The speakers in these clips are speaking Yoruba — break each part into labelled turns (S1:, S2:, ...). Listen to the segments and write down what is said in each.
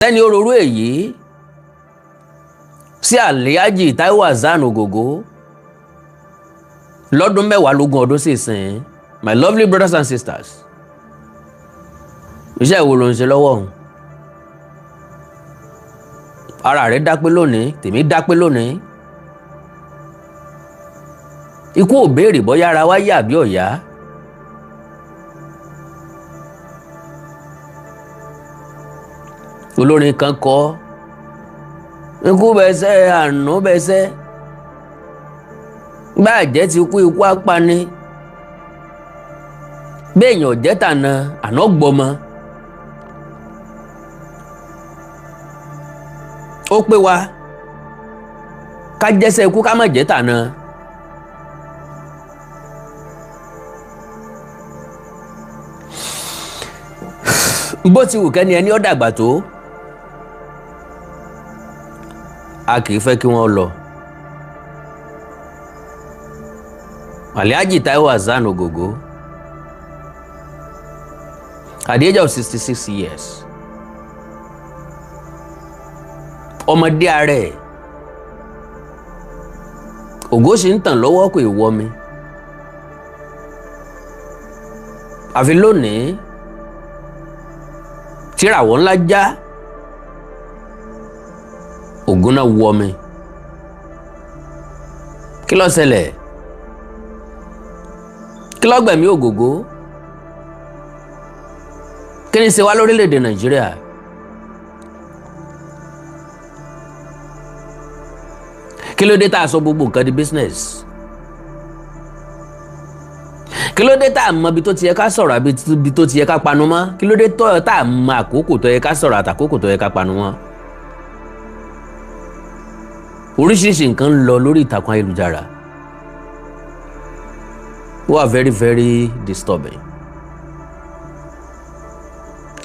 S1: Lẹ́ni ororú èyí sí Alhaji Taiwo Hassan Ogogo lọ́dún 10 ọdún sí ìsìn. My lovely brothers and sisters, iṣẹ́ wo ló ń ṣe lọ́wọ́ ọ̀hún? Ara rẹ̀ dápé lónìí, tèmi dápé lónìí. Ikú ò béèrè bóyá ara wa yá àbí ọ̀yá. Olórin kan kọ, ikú bẹ́sẹ̀ àná bẹ́sẹ̀, gbàjẹ́ ti kú ikú apani, béèyàn jẹ́ tàná àná gbọmọ. Ó pé wa ká jẹ́sẹ̀ ikú ká má jẹ́ tàná. Bó ti wù kẹ́ni ẹni ó dàgbà tó, a kì í fẹ́ kí wọ́n lọ. Alhaji Taiwo Hassan Ogogo, at the age of 66 years, ọmọdé ààrẹ ògo ṣì ń tàn lọ́wọ́ kò ìwọ mi. Àfi lónìí tíràwọ̀ ńlá já, ògùn náà wọ mi. Kí ló ṣẹlẹ̀? Kí ló gbẹ̀mí Ogogo? Kí ni ṣe wá lórílẹ̀‐èdè Nàìjíríà? Kí ló dé tá a sọ gbogbo nǹkan di business? Kí ló dé tá a mọ ibi tó ti yẹ ká sọ̀rọ̀ àbí ibi tó ti yẹ ká panu mọ́? Kí ló dé tá a mọ àkókò tó yẹ ká sọ̀rọ̀ àtàkókò tó yẹ ká panu mọ́? Oríṣiríṣi nǹkan ń lọ lórí ìtàkùn ayélujára. Ó wà very very disturbing.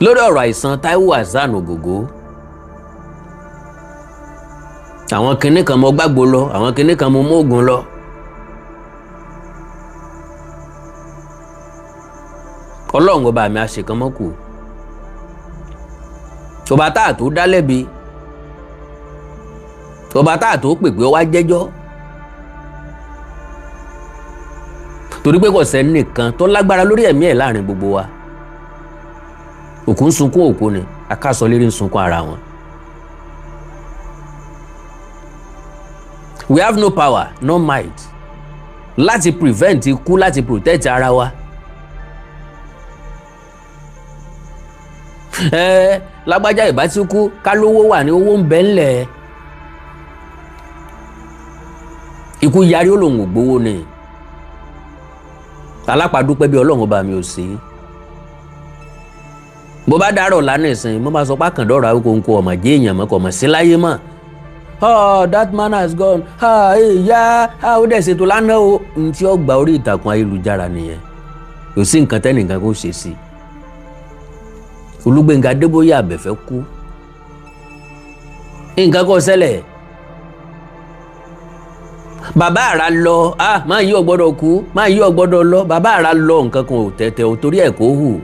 S1: Lórí ọ̀rọ̀ àìsàn Taiwo Hassan Ogogo, àwọn kinní kan mọ gbàgbó lọ, àwọn kinní kan mọ mọ́ọ̀gùn lọ. Ọlọ́run ọba mi àṣekàn mọ́ kù. Ọba táà tó dá lẹ́bi, ọba táà tó pè pé ó wá jẹ́jọ́. Torí pé kò sẹ́ni nìkan tó lágbára lórí ẹ̀mí ẹ̀ láàrin gbogbo wa. Òkú ń sunkún òkú ni, akásọ lérí ń sunkún ara wọn. We have no power, no might láti prevent ikú, láti protect ara wa. Lágbájá ìbá tí kú, ká lówó wà ní owó ń bẹ ńlẹ̀. Ikú yarí ó lòun ò gbowó ni. Alápàdúpẹ́ bí Ọlọ́run ọba mi ò sí. Bó bá dárọ̀ lánàá ìsìn, mo bá sọ pé àkàndọ̀rọ̀ àwòkọ́ńkọ́ ọmọ jẹ́ èèyàn mọ́ kọ̀ mọ̀ sí láyé mọ́. Oh, that man has gone. Ó dẹ̀ ṣètò lánàá o. N tí ó gba orí ìtàkùn ayélujára nìyẹn. Kò sí nǹkan tẹ́nìkan kó ṣe sí. Olúgbénga Adébóyè Àbẹ̀fẹ́ kú. Nǹkan kò ṣẹlẹ̀. Bàbá àrà lọ, máa yí ò gbọ́dọ̀ kú, máa yí ò gbọ́dọ̀ lọ. Bàbá àrà lọ, nǹkan kan ò tẹ̀tẹ̀ ò torí ẹ̀ kó hù.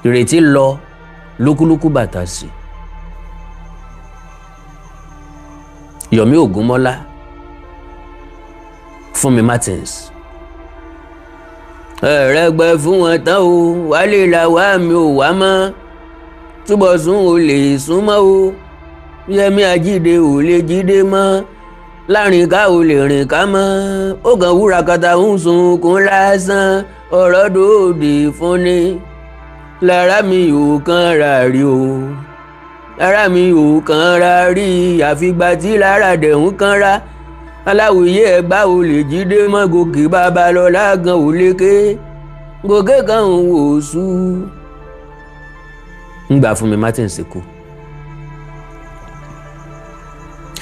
S1: Ìrètí lọ, lúkúlúkú bàtà sí. Yomi Ògúnmọ́lá, Fúnmi Martins. Ẹ̀rẹ́gbẹ́ fún wọn tán o, wálé làwa mi ò wá mọ́. Túbọ̀ sún o lè súnmọ́ o. Yẹmí Ajíde ò lè jíde mọ́. Láàrin ká ò lè rìn ká mọ́. Ó kàn wúra kata ń sunkún lásán. Ọ̀rọ̀ dòde fún ni. Lára mi ò kàn rà rí o. Lára mi ò kàn rà rí. Àfìgbà tí lára dẹ̀ ń kàn rà. Aláwìyé ẹ̀gbá ò lè jíde mọ́. Gòkè Babalọ́lá gan ò lè ké. Gòkè kan ò wò sú. ń gbà Fúnmi Martins kú.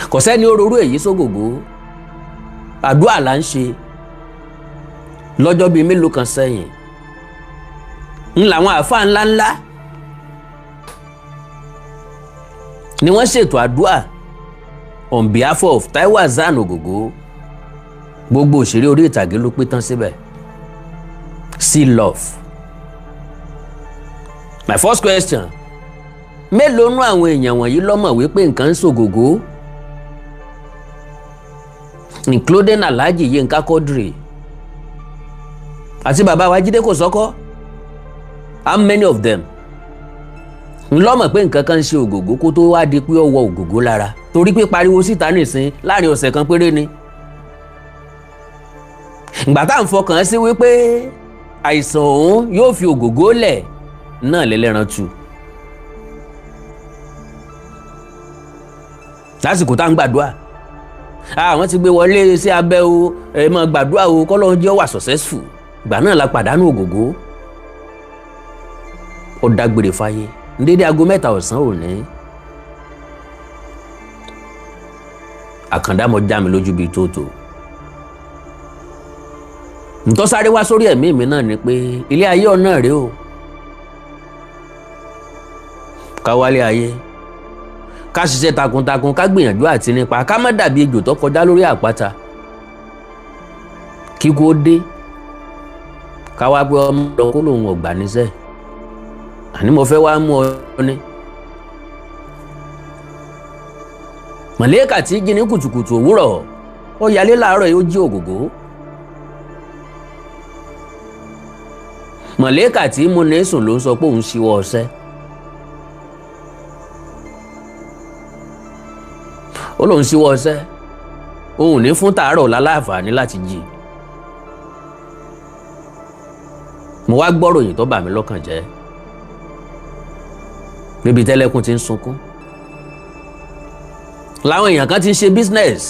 S1: Kò sẹ́ni ororú èyí sógògó. Àdúrà là ń ṣe lọ́jọ́ bíi mélòó kan sẹ́yìn. Ń làwọn àáfàá ńláńlá ni wọ́n ṣètò àdúrà on behalf of Taiwo Hassan Ogogo. Gbogbo òṣèré orí ìtàgé ló pé tán síbẹ̀. See love. My first question, mélòó nú àwọn èèyàn wọ̀nyí ló mọ̀ wípé nǹkan ń ṣògògó, including Alhaji Yinka Quadri àti bàbá wa Jide kò sọ́kọ́. How many of them ló mọ̀ pé nǹkan kan ń ṣe ògògó kó tó wá di pé ó wọ ògògó lára, torí pé pariwo síta nìsín láàrin ọ̀sẹ̀ kan péré ni. ìgbà tá à ń fọkàn sí wípé àìsàn òun yóò fi ògògó lẹ̀ náà lẹ́lẹ́ran tu. lásìkò tá à ń gbàdúrà àwọn ti gbé wọlé sí abẹ́ o ẹ máa gbàdúrà o kọ́lọ́run jẹ́ wà successful, ìgbà náà la pàdánù ògògó. ó dágbére fáyé ní dédé aago 3 ọ̀sán òní. àkàndá mọ já mi lójú bíi tóótó. ntọ́ sáré wá sórí ẹ̀mí mi náà ni pé ilé ayé ọ̀nà rèé o. ká wálé ayé ká ṣiṣẹ́ takuntakun, ká gbìyànjú àti nípa, ká má dàbí ejò tó kọjá lórí àpáta. kíkú ó dé ká wá pé ọmọ lọ kó lòun ọgbà níṣẹ́, àní mo fẹ́ wá mú ọ ní. màlẹ́kà tí jí ní kùtùkùtù òwúrọ̀ ó yálé láàárọ̀ yóò jí ògògó. màlẹ́kà tí mo ní sùn ló ń sọ pé òun ṣíwọ́ ọṣẹ́. ó lóun ṣíwọ́ ọṣẹ́, òun ní fún tàárọ̀ láláǹfààní láti jí. mo wá gbọ́ròyìn tó bà mí lọ́kàn jẹ́ níbi tẹ́lẹ̀kùn ti ń sunkún. láwọn èèyàn kan ti ń ṣe business.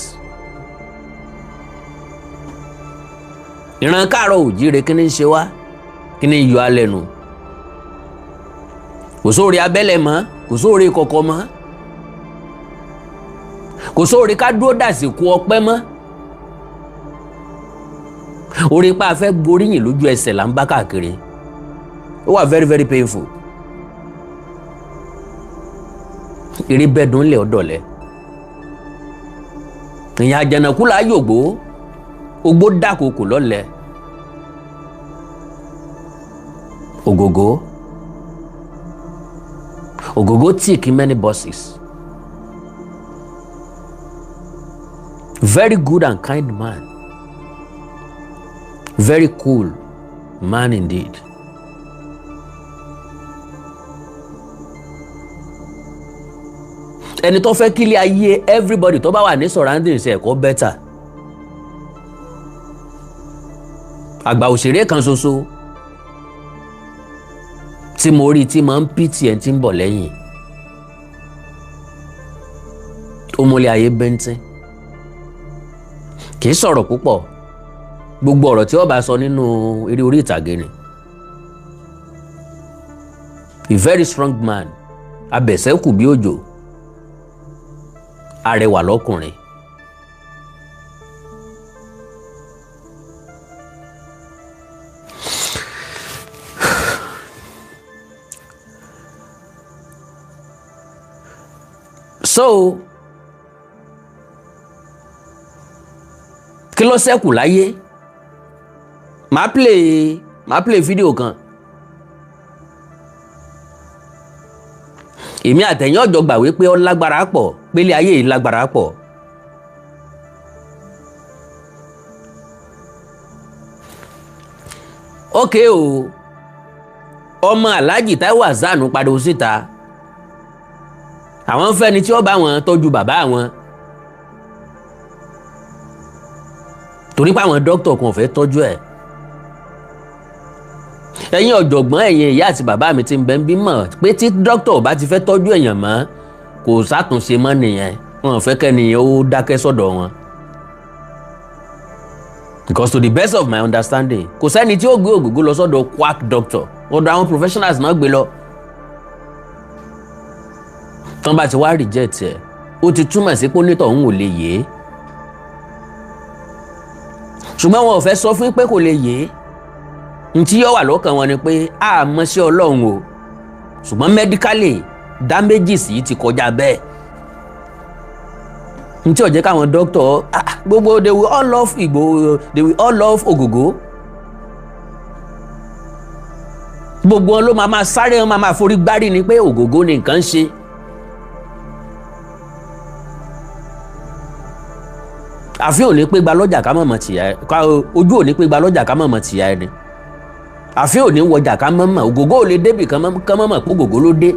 S1: ìran káàárọ̀ òjíire kí ni ń ṣe wá, kí ni ń yọ alẹ́ nu. kò sóore abẹ́lẹ̀ mọ́, kò sóore kọ̀kọ̀ mọ́, kò sóore ká dúró dàsìkò ọpẹ́ mọ́. orí pa afẹ́ gboríyìn lójú ẹsẹ̀ là ń bá káàkiri. ó wà very very painful. eré bẹ́ẹ̀dùn lẹ̀ ọ̀dọ̀lẹ̀. ìyẹn àjànàkú là á yògbó, ogbó dàkókò lọ́lẹ̀. Ogogo tick many bosses. Very good and kind man. Very cool man indeed. ẹni tó fẹ́ kílé ayé everybody tó bá wà ní surroundings ẹ̀ kó better. àgbà òṣèré kan ṣoṣo tí mo rí tí máa ń pìtì ẹ̀ tí ń bọ̀ lẹ́yìn. ó múlẹ̀ ayé bẹ́ńtín, kì í sọ̀rọ̀ púpọ̀, gbogbo ọ̀rọ̀ tí ó bá sọ nínú eré orí ìtàgé ni. A very strong man, abẹ̀sẹ́kù bí òjò, arẹwà lọ́kùnrin. So kí ló ṣẹ́kù láyé? màá play fídíò kan. èmi àtẹ̀yìn ọ̀jọ̀ gbà wípé ó lágbára pọ̀, pélé ayé yìí lágbára pọ̀. ókè o, ọmọ Alhaji Taiwo Hassan padà síta. àwọn fẹ́ni tí ó bá wọn tọ́jú bàbá wọn, torí pé àwọn dókítà kan ò fẹ́ tọ́jú ẹ̀. ẹ̀yin ọ̀jọ̀gbọ́n, ẹ̀yin ìyá àti bàbá mi ti ń bẹ ń bímọ pé tí dókítà ò bá ti fẹ́ tọ́jú èèyàn mọ́ kò sátúnṣe mọ́ nìyẹn. wọn ò fẹ́ kẹ́niyàn ó dákẹ́ sọ́dọ̀ wọn. because to the best of my understanding kò sẹ́ni tí ó gbé ògógó lọ sọ́dọ̀ quack doctor, ọ̀dọ̀ àwọn professionals náà gbé lọ. tán bá ti wá reject ẹ̀ ó ti túmọ̀ sí pé onítọ̀ òun ò lè yé. ṣùgbọ́n wọn ò fẹ́ sọ fún pé kò lè yé. ntí yóò wà lọ́kàn wọn ni pé a mọ̀ sí Ọlọ́run o, ṣùgbọ́n medically damages yìí ti kọjá bẹ́ẹ̀. ntí ó jẹ́ káwọn doctor gbogbo they will all love Igbo, they will all love Ogogo. gbogbo wọn ló máa sáré, wọn máa forí gbárí ni pé Ògògó ni nǹkan ń ṣe. àfin ò ní pé gba lọ́jà ká mọ̀mọ́ tìyà ẹ, ojú ò ní pé gba lọ́jà ká mọ̀mọ́ tìyà ẹ ni. àfin ò ní wọjà ká mọ̀mọ́, Ògògó ò lè débì kan mọ̀mọ́ pé Ògògó ló dé.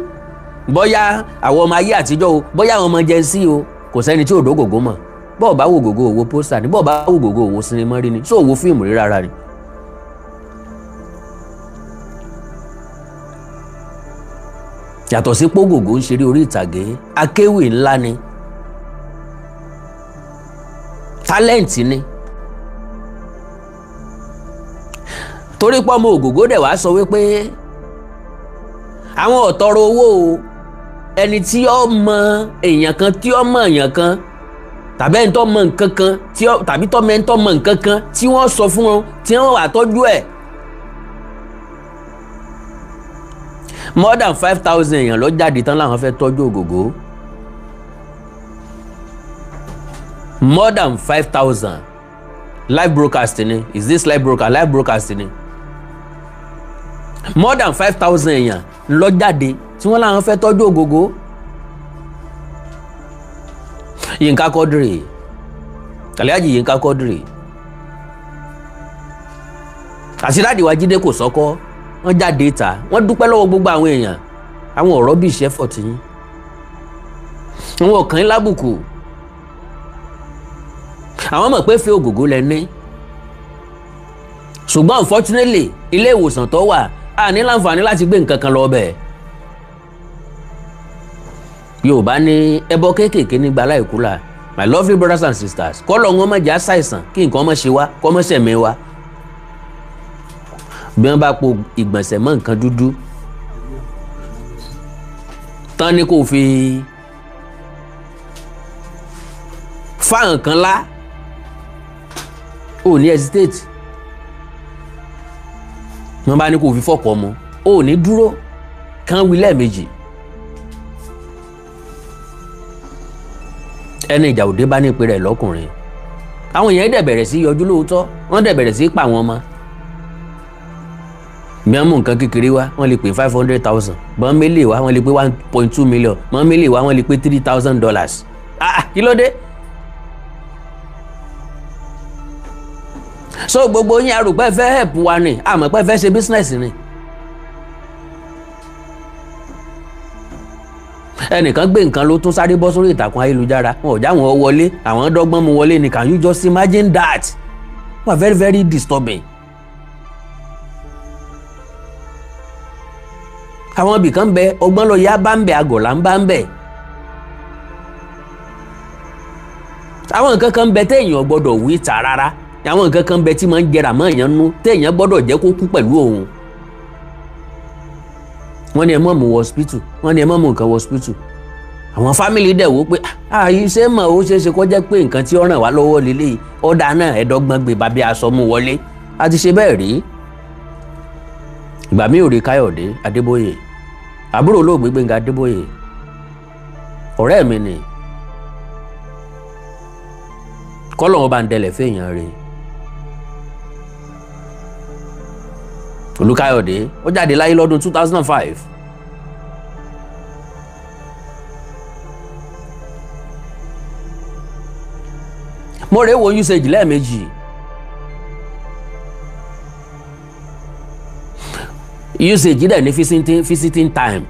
S1: bóyá àwọn ọmọ ayé àtijọ́ o, bóyá àwọn ọmọ jẹ́nsí o, kò sẹ́ni tí ò dógògó mọ̀. bọ́ọ̀ bá wo Ògògó òwò pósítà ni, bọ́ọ̀ bá wo Ògògó òwò sinimá rí ni, sọ òwò fíìmù rí rárá ni. yàtọ̀ sí pé Ògògó ń ṣeré orí ìtàgé, akéwì ńlá ni, tálẹ́ǹtì ni. torí pé ọmọ Ògògó dẹ̀ wá sọ wípé àwọn ọ̀tọ̀rọ̀ owó o, ẹni tí ó mọ èèyàn kan tí ó mọ èèyàn kan, tàbí ẹni tó mọ nǹkan kan tàbí tó mọ ẹni tó mọ nǹkan kan tí wọ́n sọ fún wọn tí wọ́n wà tọ́jú ẹ̀. more than 5,000 èèyàn ló jáde tán láwọn fẹ́ tọ́jú Ògògó. more than 5,000 live broadcast ni, is this live broadcast ni. more than 5,000 èèyàn ló jáde tí wọ́n láwọn fẹ́ tọ́jú Ògògó. Yinka Quadri, Alhaji Yinka Quadri àti Daddy wa Jide kò sọ́kọ́, wọ́n jáde ìta, wọ́n dúpẹ́ lọ́wọ́ gbogbo àwọn èèyàn. àwọn ọ̀rọ̀ bí iṣẹ́ fọ̀ tiyín, àwọn ọ̀kan ń lábùkù. àwọn mọ̀ pé fẹ́ Ògògó lẹ ní, ṣùgbọ́n unfortunately ilé ìwòsàn tó wà á ní láǹfààní láti gbé nǹkan kan lọ bẹ̀. Yorùbá ní ẹbọ kéékèèké nígbà láìkúlà. My lovely brothers and sisters, kọ́lọ̀ wọn má jẹ́ àṣàìsàn kí nǹkan má ṣe wá, kọ́ mọ́ sẹ̀mí wa. bí wọ́n bá po ìgbọ̀nsẹ̀ mọ́ nǹkan dúdú tán ni kò fi fa nǹkan lá, ò ní hesitate. wọ́n bá ní kò fi fọ́kọ̀ mu, ò ní dúró kán wí lẹ́ẹ̀mejì. ẹni ìjà òde bá ní ìpè rẹ̀ lọ́kùnrin. àwọn èèyàn dẹ̀ bẹ̀rẹ̀ sí yọjú lóòótọ́, wọ́n dẹ̀ bẹ̀rẹ̀ sí pa àwọn ọmọ. bí wọ́n mú nǹkan kékeré wá wọ́n lè pè 500,000, bọ́n mélèé wá wọ́n lè pè 1.2 million, bọ́n mélèé wá wọ́n lè pè $3,000. kí ló dé? so gbogbo yín arò pé fẹ́ help wa ni, àmọ́ pé fẹ́ ṣe business ni. ẹnìkan gbé nǹkan ló tún sáré bọ́ sórí ìtàkùn ayélujára, wọn ò já wọn wọlé, àwọn dọ́gbọ́n mu wọlé ni. Can you just imagine that? Wọ́n very very disturbing. àwọn ibì kan bẹ ọgbọ́n lọ yá bá ń bẹ, àgọ̀là ń bá ń bẹ. àwọn nǹkan kan bẹ téèyàn gbọ́dọ̀ wí ta rárá, àwọn nǹkan kan bẹ tí máa ń jẹrà mọ́ èèyàn nú téèyàn gbọ́dọ̀ jẹ́ kó kú pẹ̀lú òun. wọ́n ní ẹ mọ̀ mú wọ hospital, wọ́n ní ẹ mọ̀ mú nǹkan wọ hospital. àwọn fámìlì dẹ̀ wò pé àyè ṣé mọ̀ ó ṣeé ṣe kó jẹ́ pé nǹkan tí ó ràn wá lọ́wọ́ lélẹ́yìí, ọ̀dà náà ẹ̀dọ́gbọ́n gbé bàbí aṣọ mú wọlé. a ti ṣe bẹ́ẹ̀ rí. ìgbà mi ò rí Káyọ̀dé Adébóyè, àbúrò olóògbé Gbénga Adébóyè, ọ̀rẹ́ mi ni. kọ́lọ́wọ́ bá ń dẹlẹ̀ fèèyàn rè. Olúkáyọ̀dé ó jáde láyé lọ́dún 2005. mo rè wo usage lẹ́ẹ̀mejì. usage dẹ̀ ní visiting time.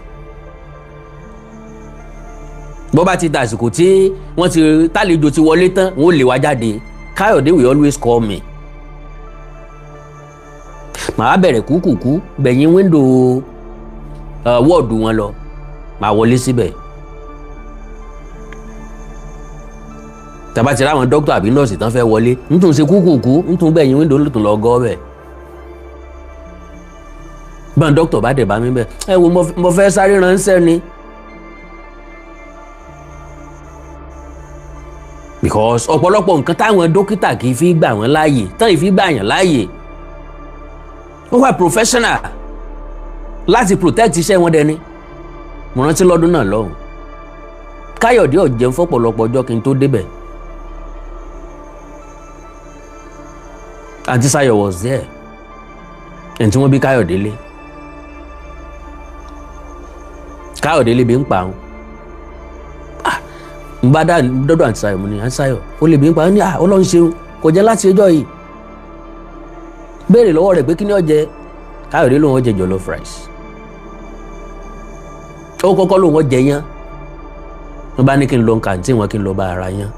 S1: bó bá ti dàsìkò tí wọ́n ti tálejò ti wọlé tán wọ́n lè wá jáde. Káyọ̀dé will always call me. màá bẹ̀rẹ̀ kúkúkú gbẹ̀yìn wíńdò wọ́ọ̀dù wọn lọ, màá wọlé síbẹ̀. tàbá ti ráwọn dókítà àbí nọ́ọ̀sì tán fẹ́ wọlé ń tún ṣe kúkúkú ń tún gbẹ̀yìn wíńdò ló tún lọ gọ́ bẹ̀. báwọn dókítà bá dẹ̀ bá mi bẹ̀, ẹ wo mo fẹ́ sáré ránṣẹ́ ni. because ọ̀pọ̀lọpọ̀ nǹkan táwọn dókítà kì í fi gbà wọ́n láàyè tán ì fi gbà yàn láàyè. wọ́n wà professional láti protect iṣẹ́ wọn dẹni. mo rántí lọ́dún náà lọ́hùn Káyọ̀dé ò jẹun fọ́pọ̀lọpọ̀ ọjọ́ kí n tó débẹ̀. Aunty Sayo was there ẹni tí wọ́n bí Káyọ̀dé lé. Káyọ̀dé lébi ń pa òun n bá dọ́dọ̀ àǹtí Ṣayọ̀ mo ní àǹtí Ṣayọ̀ ó lébi ń pa òun ní Ọlọ́run ṣeun kò jẹ́ láti ẹjọ́ yìí béèrè lọ́wọ́ rẹ̀ pé kí ni ó jẹ Káyọ̀dé lòun ó jẹ jollof rice ó kọ́kọ́ lòun ó jẹ yán wọ́n bá ní kí n lọ kàǹtí wọn kí n lọ bá ara yán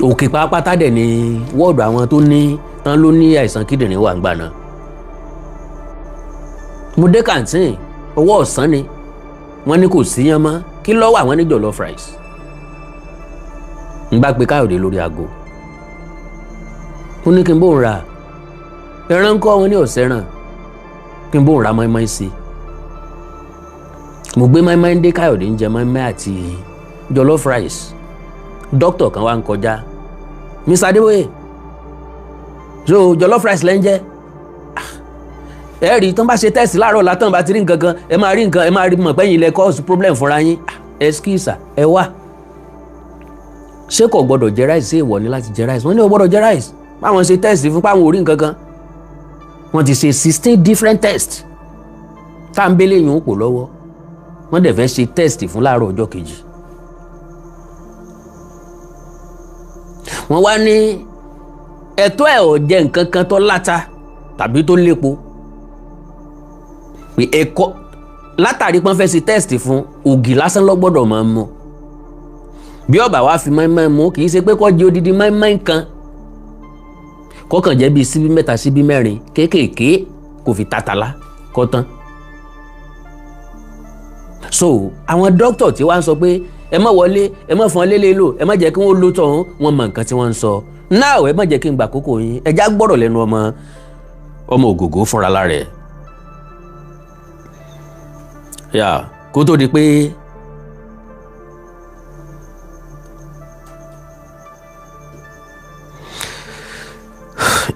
S1: òkè pápátá dẹ̀ ní wọ́ọ̀dù àwọn tó ní tán ló ní àìsàn kíndìnrín wà ń gbà náà mo dé kàǹtí ọwọ́ ọ̀sán ni wọ́n ní kò sí yán mọ́ kí ló wà wọ́n ní jollof rice n bá pe Káyọ̀dé lórí aago ó ní kí n bóun ra ẹran ńkọ́ wọn ní ọ̀sẹ̀ràn kí n bóun ra mọ́ínmọ́ín sí mo gbé mọ́ínmọ́ín dé Káyọ̀dé ń jẹ mọ́ínmọ́ín àti jollof rice dókítà kan wá ń kọjá Mr. Adébóyè so jollof rice lẹ́ ń jẹ́ ẹ rí tán bá ṣe tẹ́sì láàárọ̀ látàn bá ti rí nǹkan kan ẹ máa rí nǹkan ẹ máa rí mọ̀ pẹ́yìn ilẹ̀ cause problem fúnra yín excuse ẹ wá ṣé kò gbọdọ̀ jẹ rice ṣé ìwọ ni láti jẹ rice wọ́n ní ò gbọdọ̀ jẹ rice báwọn ṣe tẹ́sì fún páwọn ò rí nǹkan kan wọ́n ti ṣe 16 different tests tá à ń bẹ́lẹ̀ yìí ń pò lọ́wọ́ wọ́n dẹ̀ fẹ́ ṣe test fún láàárọ̀ ọjọ́ kejì wọ́n wá ní ẹ̀tọ́ ẹ̀ ò jẹ nǹkan kan tó láta tàbí tó lépo pé ẹ̀kọ́ látàrí pọ́n fẹ́ ṣe test fún ògì lásán ló gbọ́dọ̀ máa mu bí ó bá wá fi mọ́ínmọ́ín mu kì í ṣe pé kó jẹ odidi mọ́ínmọ́ín kan kọ́kàn jẹ́ bíi síbí mẹ́ta síbí mẹ́rin kéékèèké kò fi tatala kọ́ tán so àwọn dókítà tí wàá sọ pé ẹ má wọlé ẹ má fọn lélẹ̀ lò ẹ má jẹ́ kí wọ́n lò tọ̀hún wọn mọ nǹkan tí wọ́n ń sọ náà ẹ má jẹ́ kí n gbà kókó yín ẹ já gbọ́rọ̀ lẹ́nu ọmọ Ògògó fúnra lára ẹ̀ yà kó tó di pé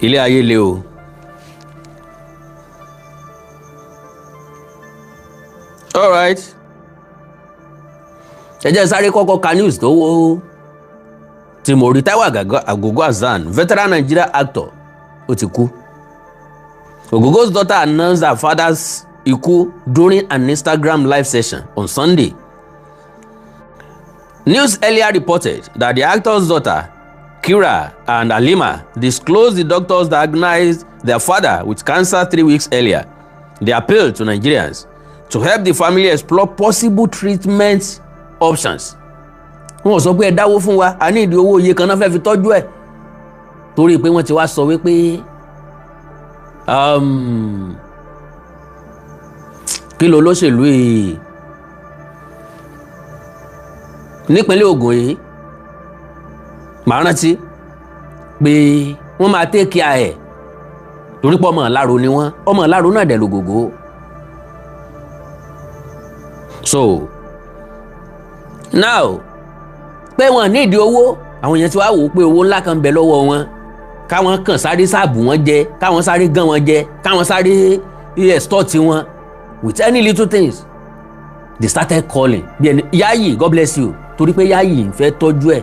S1: ilé ayé le o all right ẹ jẹ́ sáré kọ́kọ́ ka news tó wó tí mo rí Taiwo Ogogo Hassan veteran Nigeria actor ó ti kú. Ogogo's daughter announced her father's ikú during an Instagram live session on Sunday. News earlier reported that the actor's daughter Kira and Halima disclosed the doctors diagnosed their father with cancer 3 weeks earlier. They appealed to Nigerians to help the family explore possible treatment options. Wọ́n sọ pé ẹ dáwó fún wa a ní ìdí owó iye kan náà fẹ́ fi tọ́jú ẹ̀ torí pé wọ́n ti wá sọ wípé kí ló lóṣèlú yìí nípínlẹ̀ Ògùn yìí màá rántí pé wọ́n máa take care ẹ̀ torí pé ọmọ Ìlaro ni wọ́n ọmọ Ìlaro náà dẹ̀ l'Ògògó so now pé wọ́n ní ìdí owó àwọn èèyàn ti wá wò ó pé owó ńlá kan bẹ lọ́wọ́ wọn káwọn kàn sáré sáàbù wọn jẹ káwọn sáré gán wọn jẹ káwọn sáré extort wọn with any little things they started calling bí ẹni Yayi God bless you torí pé Yayi fẹ́ tọ́jú ẹ̀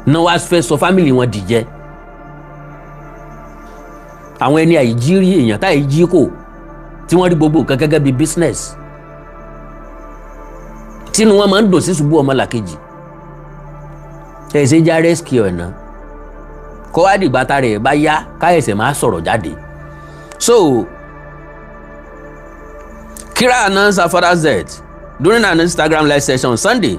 S1: náà wá fẹ́ sọ family wọn dìjẹ́ àwọn ẹni àìjírí èèyàn táyì jí kò tí wọ́n rí gbogbo nǹkan gẹ́gẹ́ bí business tínú wọn máa ń dùn sí ṣubú ọmọ làkejì ẹ ṣe já rescue ẹ̀ náà kó wá dìgbà tá rẹ̀ bá yá káyẹ̀sẹ̀ máa sọ̀rọ̀ jáde. So Kira announced her father's death during an Instagram live session on Sunday.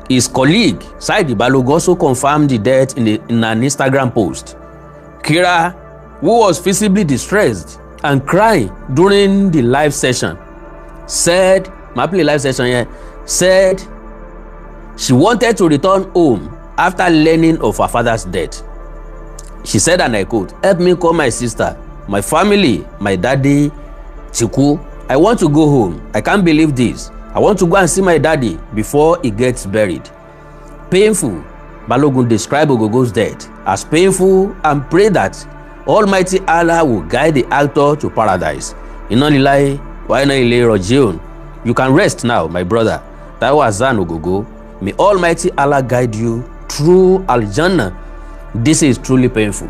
S1: His colleague Saidi Balogun also confirmed the death in an Instagram post. Kira, who was visibly distressed and crying during the live session, said she wanted to return home after learning of her father's death. She said, and I quote, "Help me call my sister, my family, my daddy, Chiku. I want to go home. I can't believe this. I want to go and see my daddy before he gets buried." Painful. Balogun described Ogogo's death as painful and prayed that Almighty Allah will guide the actor to paradise. Inna lillahi wa inna ilaihi raji'un. You can rest now, my brother, Taiwo Hassan Ogogo. May Almighty Allah guide you through Al-Jannah. This is truly painful.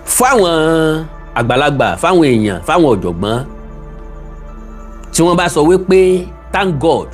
S1: Fáwọn àgbàlagbà fáwọn èèyàn fáwọn ọ̀jọ̀gbọ́n tí wọ́n bá sọ wípé thank God